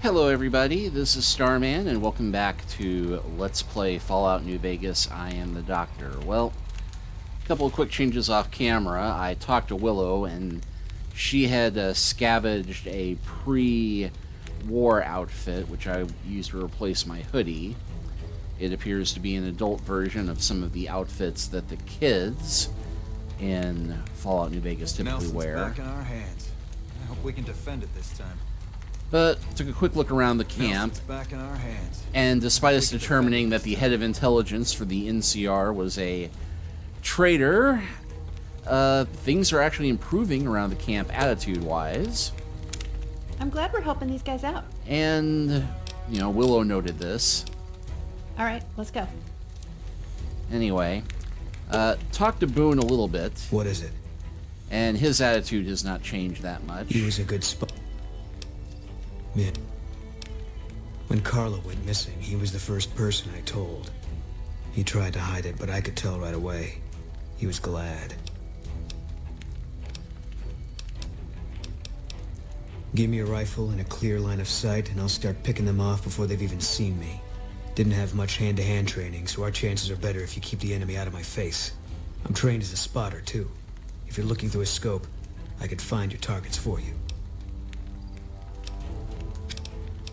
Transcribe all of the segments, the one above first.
Hello everybody, this is Starman, and welcome back to Let's Play Fallout New Vegas. I am the Doctor. Well, a couple of quick changes off camera. I talked to Willow, and she had scavenged a pre-war outfit, which I used to replace my hoodie. It appears to be an adult version of some of the outfits that the kids in Fallout New Vegas typically wear. Back in our hands. I hope we can defend it this time. But took a quick look around the camp, Back in our hands. and despite us determining that the head of intelligence for the NCR was a traitor, things are actually improving around the camp attitude-wise. I'm glad we're helping these guys out. And, you know, Willow noted this. All right, let's go. Anyway, talked to Boone a little bit, What is it? and his attitude has not changed that much. He was a good spot. Man. When Carla went missing, he was the first person I told. He tried to hide it, but I could tell right away. He was glad. Give me a rifle and a clear line of sight, and I'll start picking them off before they've even seen me. Didn't have much hand-to-hand training, so our chances are better if you keep the enemy out of my face. I'm trained as a spotter, too. If you're looking through a scope, I could find your targets for you.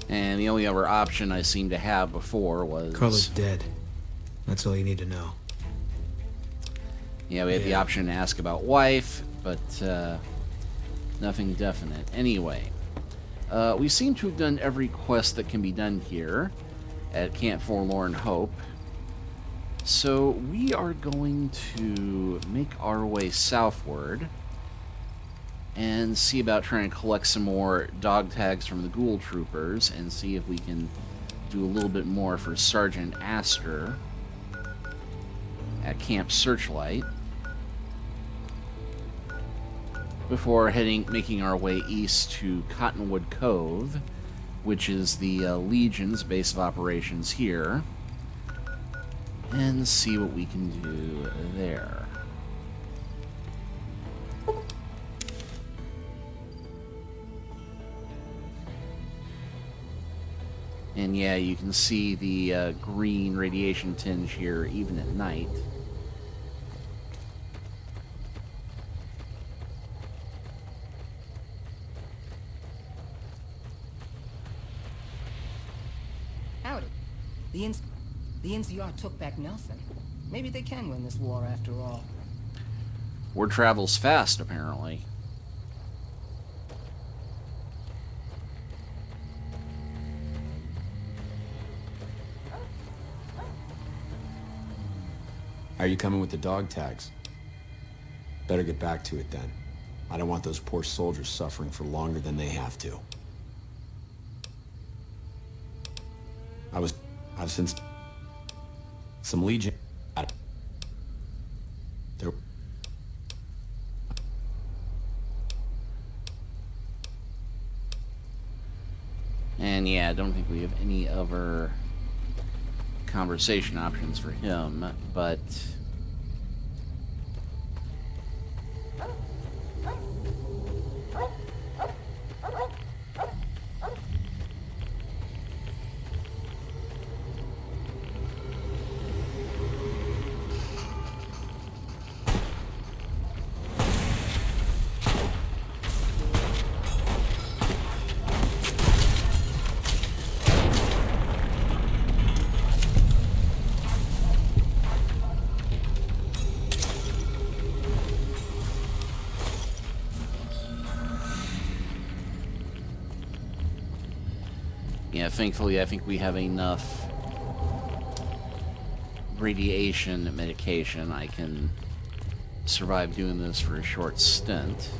And the only other option I seemed to have before was... Carla's dead. That's all you need to know. Yeah, we had the option to ask about wife, but nothing definite. Anyway, we seem to have done every quest that can be done here at Camp Forlorn Hope. So we are going to make our way southward and see about trying to collect some more dog tags from the ghoul troopers and see if we can do a little bit more for Sergeant Astor at Camp Searchlight before making our way east to Cottonwood Cove, which is the Legion's base of operations here, and see what we can do there. And yeah, you can see the green radiation tinge here even at night. Howdy. The NCR took back Nelson. Maybe they can win this war after all. Word travels fast, apparently. Are you coming with the dog tags? Better get back to it then. I don't want those poor soldiers suffering for longer than they have to. I've seen some Legion. There. And yeah, I don't think we have any other conversation options for him, but yeah, thankfully I think we have enough radiation medication. I can survive doing this for a short stint.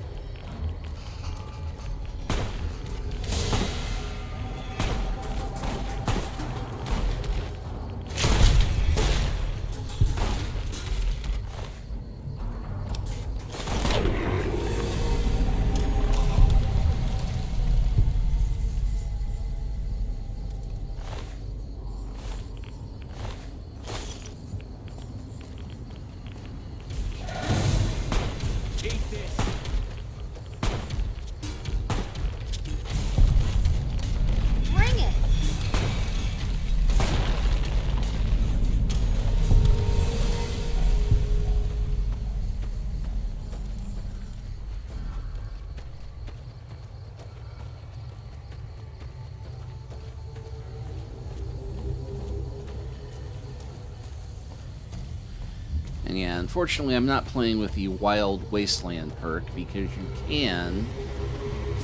And yeah, unfortunately I'm not playing with the Wild Wasteland perk because you can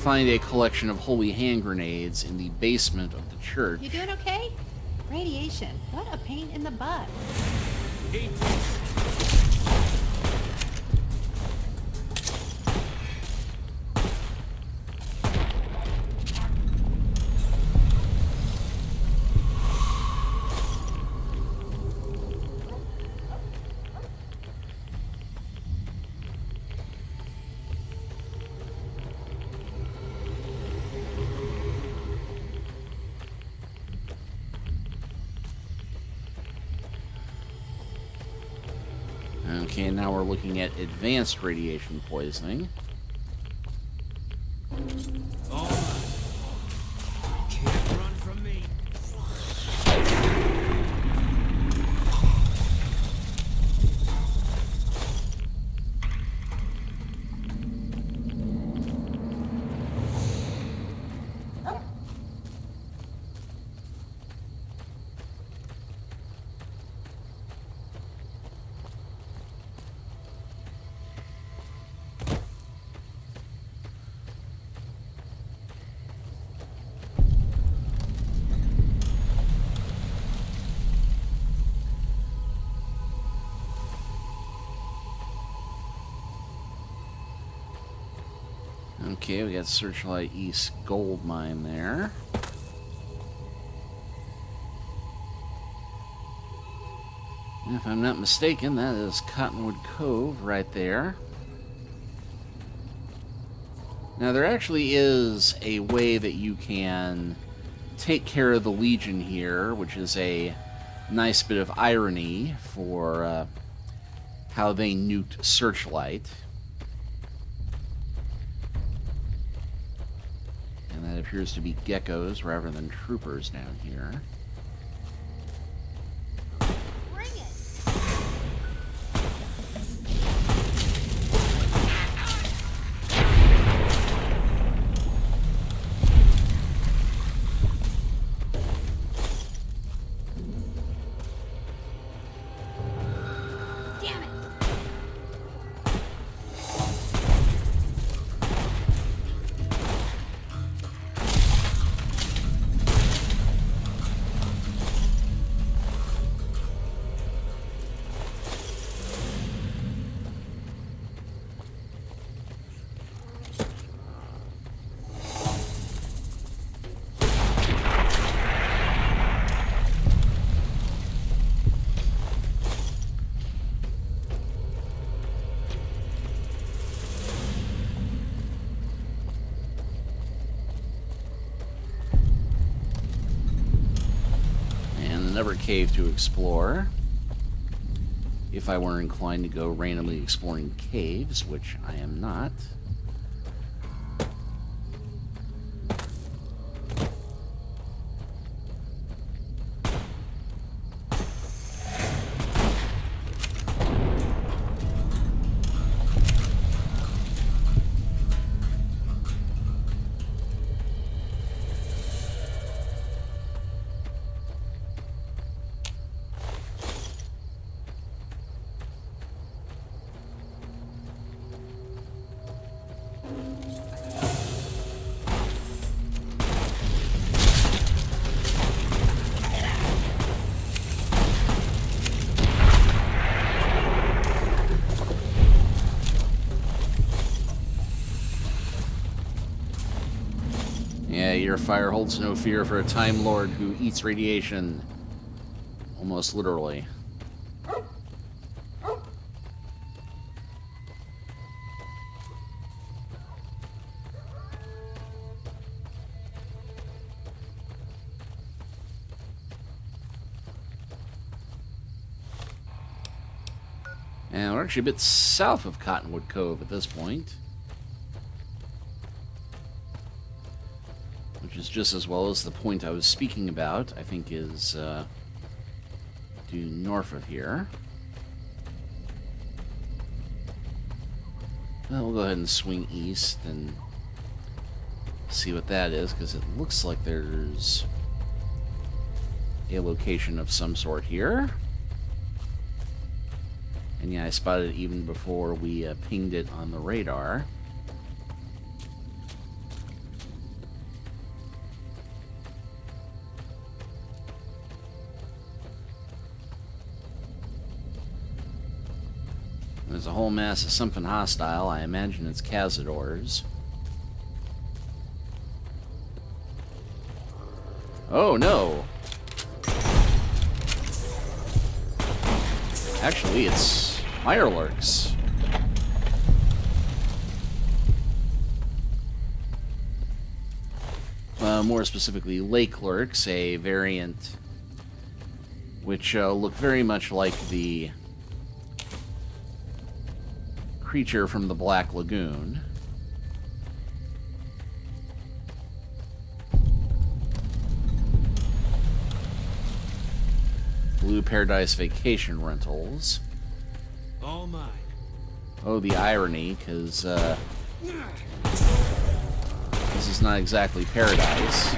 find a collection of holy hand grenades in the basement of the church. You doing okay? Radiation. What a pain in the butt. Okay, now we're looking at advanced radiation poisoning. Can't run from me. Okay, we got Searchlight East Gold Mine there. And if I'm not mistaken, that is Cottonwood Cove right there. Now, there actually is a way that you can take care of the Legion here, which is a nice bit of irony for how they nuked Searchlight. And that appears to be geckos rather than troopers down here. Bring it! Damn it! Another cave to explore. If I were inclined to go randomly exploring caves, which I am not. Yeah, your fire holds no fear for a Time Lord who eats radiation. Almost literally. And we're actually a bit south of Cottonwood Cove at this point. Which is just as well as the point I was speaking about, I think is due north of here. Well, we'll go ahead and swing east and see what that is, because it looks like there's a location of some sort here. And yeah, I spotted it even before we pinged it on the radar. There's a whole mass of something hostile. I imagine it's cazadors. Oh no! Actually, it's Lakelurks. More specifically, Lakelurks, a variant which look very much like the creature from the Black Lagoon. Blue Paradise Vacation Rentals. All mine. Oh, the irony, because this is not exactly paradise.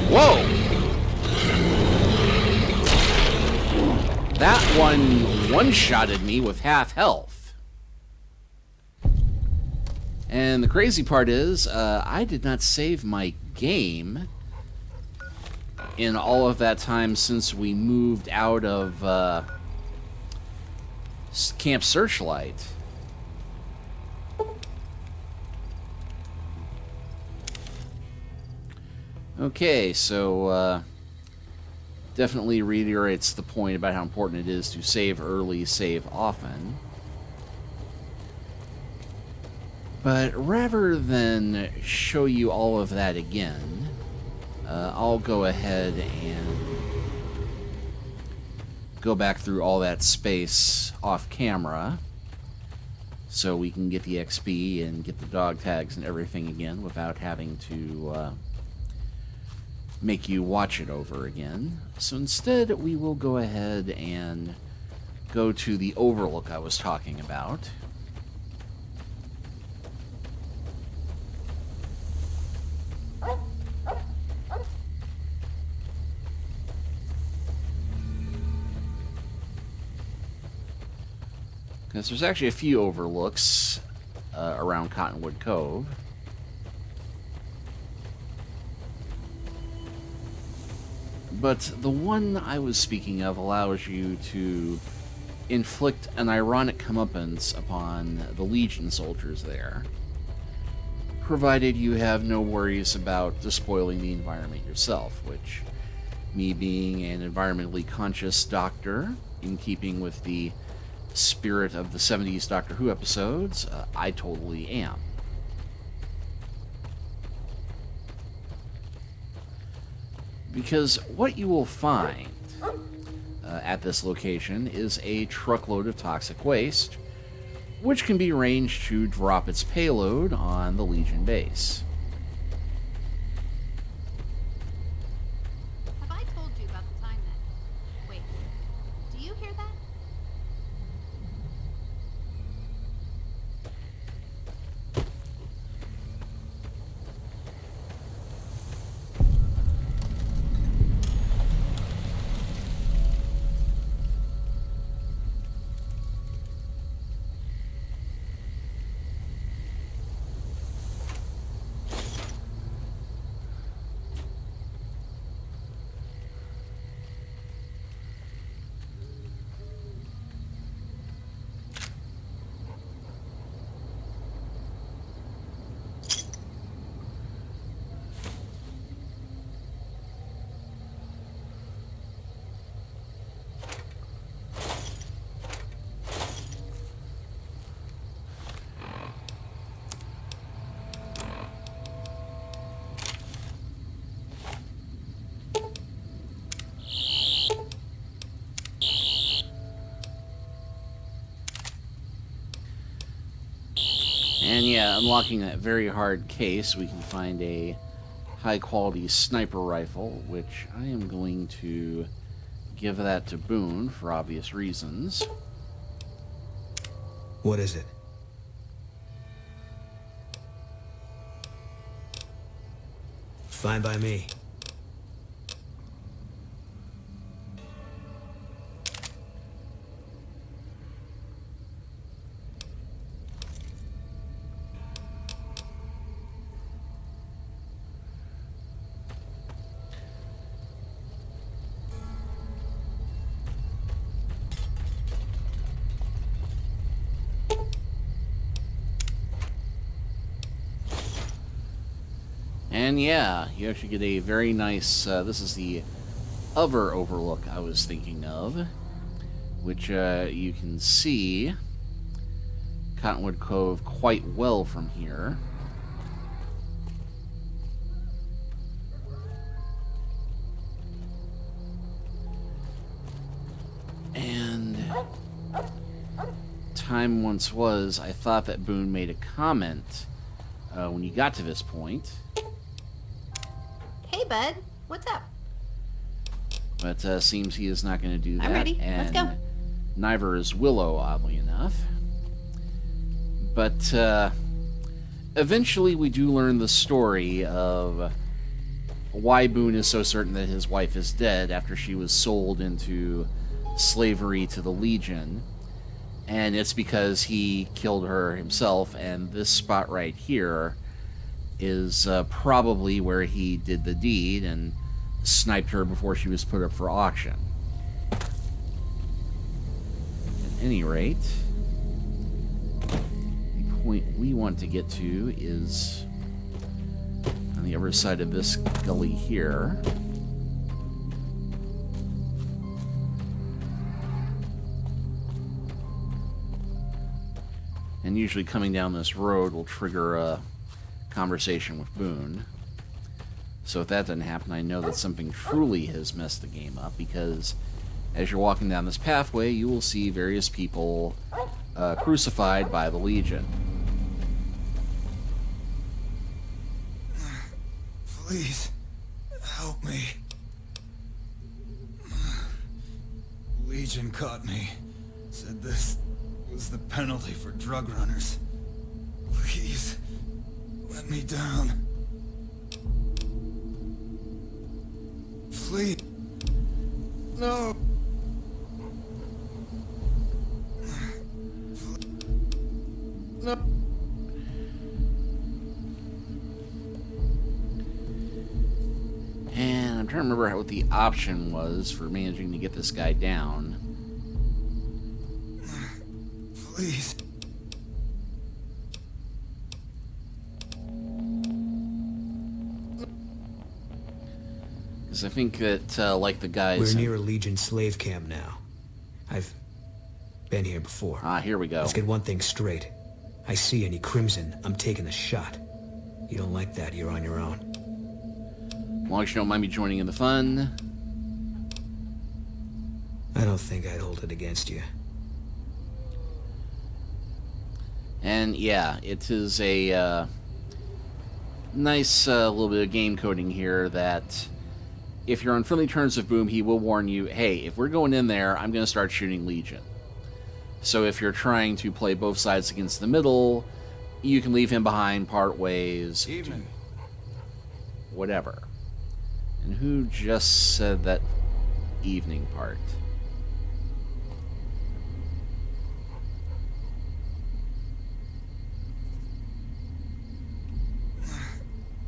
Whoa! That one-shotted me with half health. And the crazy part is, I did not save my game in all of that time since we moved out of Camp Searchlight. Okay, so definitely reiterates the point about how important it is to save early, save often. But rather than show you all of that again, I'll go ahead and go back through all that space off camera so we can get the XP and get the dog tags and everything again without having to make you watch it over again. So instead, we will go ahead and go to the overlook I was talking about. Because there's actually a few overlooks around Cottonwood Cove. But the one I was speaking of allows you to inflict an ironic comeuppance upon the Legion soldiers there, provided you have no worries about despoiling the environment yourself, which, me being an environmentally conscious doctor, in keeping with the spirit of the 70s Doctor Who episodes, I totally am. Because what you will find at this location is a truckload of toxic waste, which can be arranged to drop its payload on the Legion base. Have I told you about the time that... Wait, do you hear that? And yeah, unlocking that very hard case, we can find a high-quality sniper rifle, which I am going to give that to Boone for obvious reasons. What is it? Fine by me. And yeah, you actually get a very nice, this is the other overlook I was thinking of, which you can see Cottonwood Cove quite well from here. And time once was, I thought that Boone made a comment when you got to this point. Hey, bud. What's up? But seems he is not going to do that. I'm ready. Let's go. Neither is Willow, oddly enough. But eventually we do learn the story of why Boone is so certain that his wife is dead after she was sold into slavery to the Legion. And it's because he killed her himself, and this spot right here is probably where he did the deed and sniped her before she was put up for auction. At any rate, the point we want to get to is on the other side of this gully here. And usually coming down this road will trigger a conversation with Boone. So if that doesn't happen, I know that something truly has messed the game up, because as you're walking down this pathway, you will see various people crucified by the Legion. Please, help me. Legion caught me. Said this was the penalty for drug runners. Please, let me down. Please. No. No. And I'm trying to remember what the option was for managing to get this guy down. Please. Because I think that, like the guys... We're near a Legion slave camp now. I've been here before. Ah, here we go. Let's get one thing straight. I see any crimson, I'm taking the shot. You don't like that, you're on your own. As long as you don't mind me joining in the fun. I don't think I'd hold it against you. And yeah, it is a nice little bit of game coding here that if you're on friendly terms with Boone, he will warn you, hey, if we're going in there, I'm going to start shooting Legion. So if you're trying to play both sides against the middle, you can leave him behind, part ways, Evening. whatever. And who just said that evening part?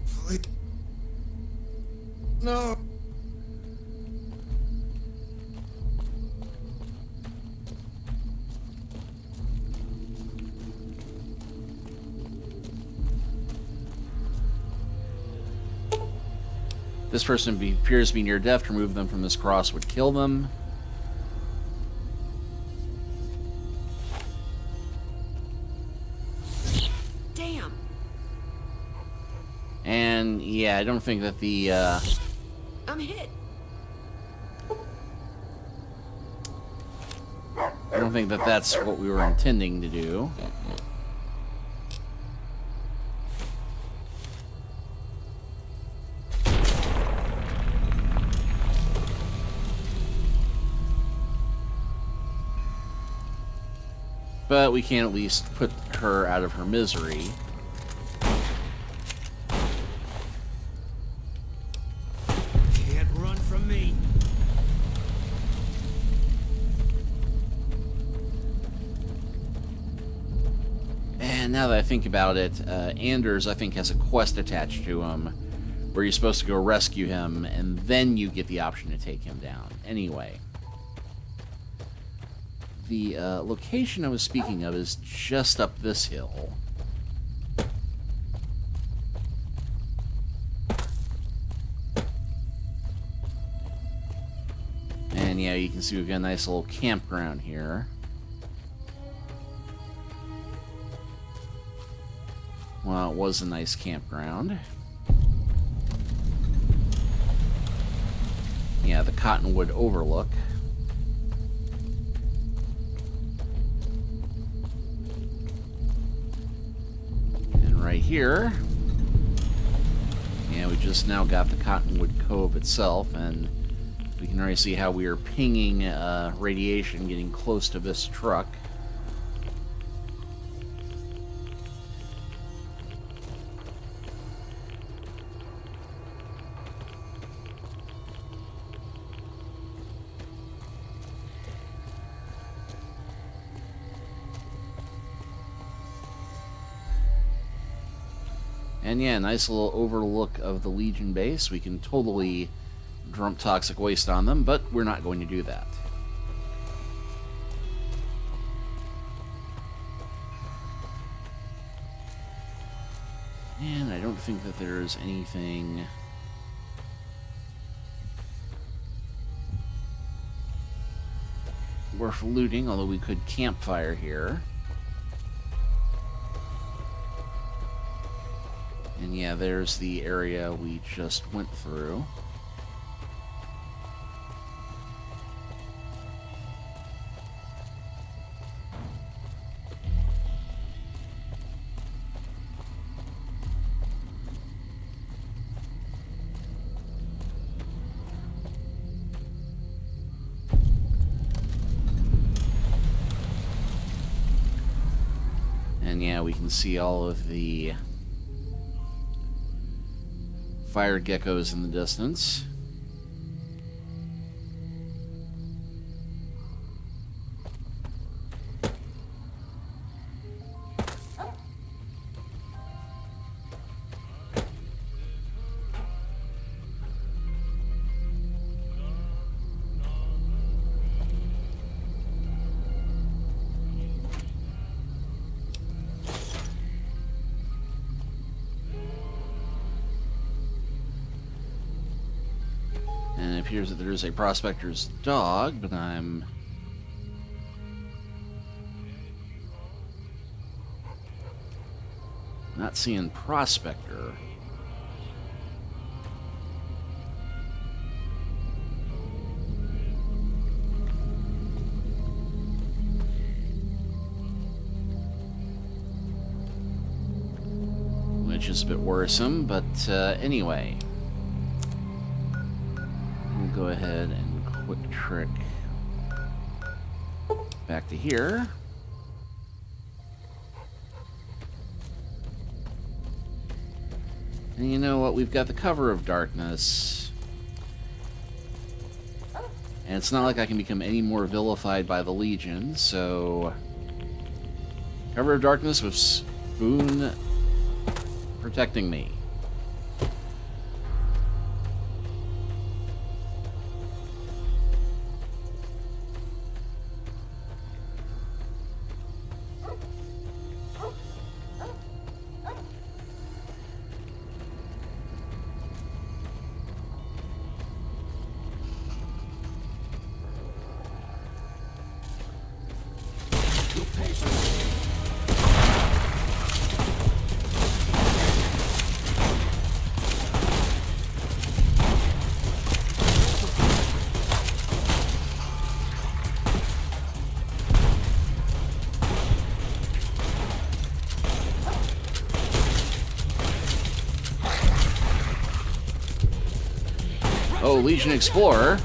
Please. No. This person appears to be near death. To remove them from this cross would kill them. Damn. And yeah, I don't think that the I'm hit. I don't think that that's what we were intending to do. But we can at least put her out of her misery. Can't run from me. And now that I think about it, Anders, I think, has a quest attached to him where you're supposed to go rescue him, and then you get the option to take him down. Anyway. The location I was speaking of is just up this hill. And yeah, you can see we've got a nice little campground here. Well, it was a nice campground. Yeah, the Cottonwood Overlook. Right here. Yeah, we just now got the Cottonwood Cove itself, and we can already see how we are pinging radiation getting close to this truck. And yeah, nice little overlook of the Legion base. We can totally dump toxic waste on them, but we're not going to do that. And I don't think that there's anything worth looting, although we could campfire here. And yeah, there's the area we just went through. And yeah, we can see all of the fire geckos in the distance. And it appears that there is a prospector's dog, but I'm not seeing prospector. Which is a bit worrisome, but anyway. We'll go ahead and quick trick back to here. And you know what? We've got the cover of darkness. And it's not like I can become any more vilified by the Legion, so... Cover of darkness with Boone protecting me. Oh, Legion Explorer.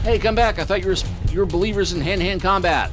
Hey, come back. I thought you were believers in hand-to-hand combat.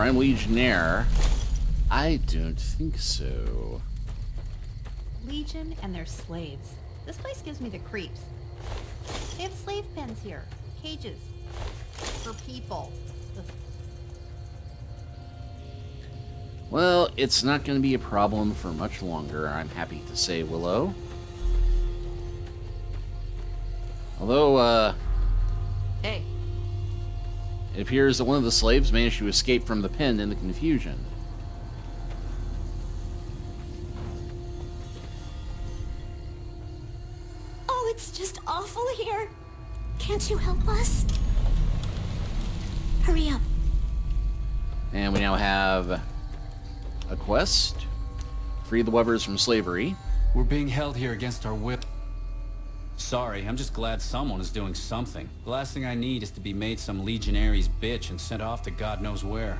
Prime Legionnaire? I don't think so. Legion and their slaves. This place gives me the creeps. They have slave pens here. Cages. For people. Ugh. Well, it's not going to be a problem for much longer, I'm happy to say, Willow. Although, Hey, it appears that one of the slaves managed to escape from the pen in the confusion. Oh, it's just awful here. Can't you help us? Hurry up. And we now have a quest. Free the Webbers from slavery. We're being held here against our will. Sorry, I'm just glad someone is doing something. The last thing I need is to be made some legionary's bitch and sent off to God knows where.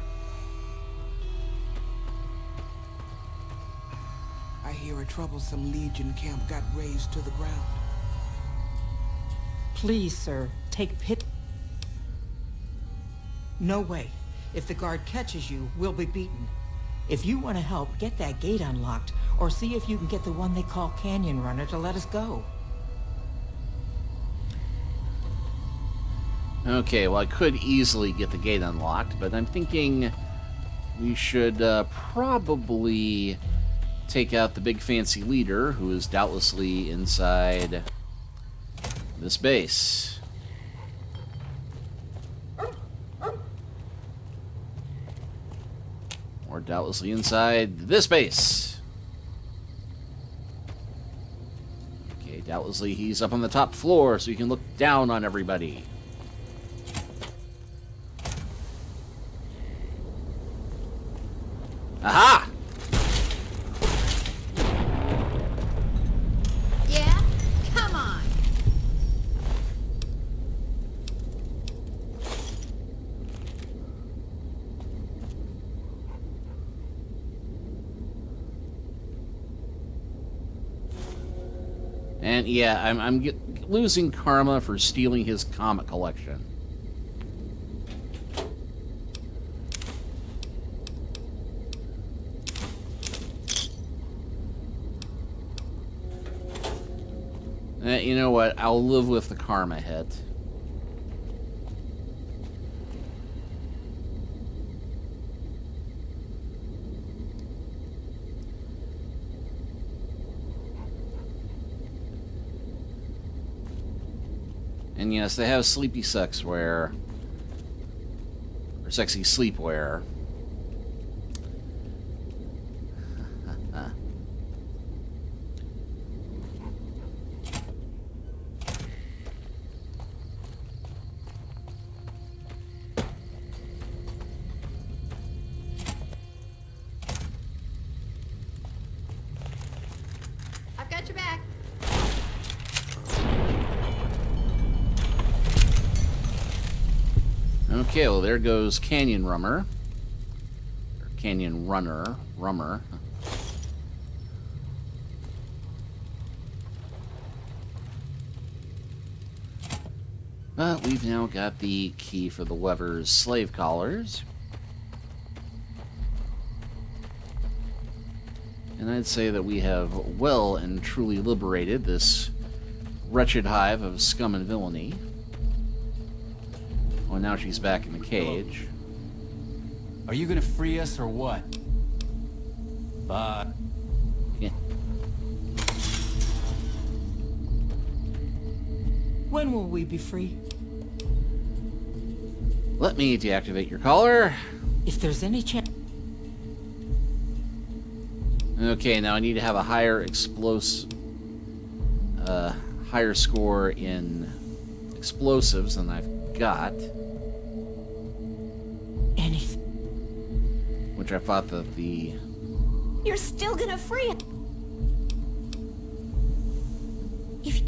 I hear a troublesome Legion camp got razed to the ground. please, sir, take pit. No way. If the guard catches you, we'll be beaten. If you want to help, get that gate unlocked, or see if you can get the one they call Canyon Runner to let us go. Okay, well, I could easily get the gate unlocked, but I'm thinking we should probably take out the big fancy leader, who is doubtlessly inside this base. Or doubtlessly inside this base. Okay, doubtlessly he's up on the top floor, so you can look down on everybody. Aha! Yeah? Come on! And yeah, I'm losing karma for stealing his comic collection. You know what? I'll live with the karma hit. And yes, they have sleepy sex wear. Or sexy sleepwear. I've got your back. Okay, well, there goes Canyon Rummer. Or Canyon Rummer. But we've now got the key for the Weber's slave collars. And I'd say that we have well and truly liberated this wretched hive of scum and villainy. Oh, now she's back in the cage. Are you gonna free us or what? Bye. Yeah. When will we be free? Let me deactivate your collar. If there's any chance... Okay, now I need to have a higher higher score in explosives than I've got. Anything. Which I thought that the... You're still gonna free it. If...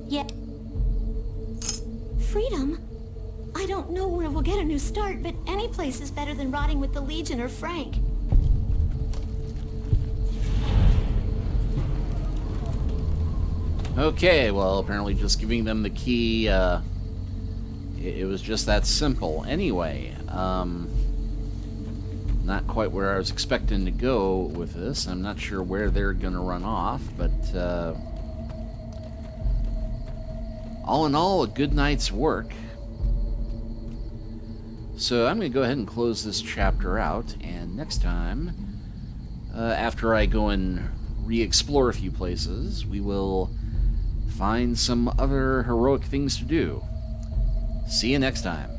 Yeah. Freedom? I don't know where we'll get a new start, but any place is better than rotting with the Legion or Frank. Okay, well, apparently just giving them the key It was just that simple. Anyway, not quite where I was expecting to go with this. I'm not sure where they're going to run off, but all in all, a good night's work. So I'm going to go ahead and close this chapter out, and next time, after I go and re-explore a few places, we will find some other heroic things to do. See you next time.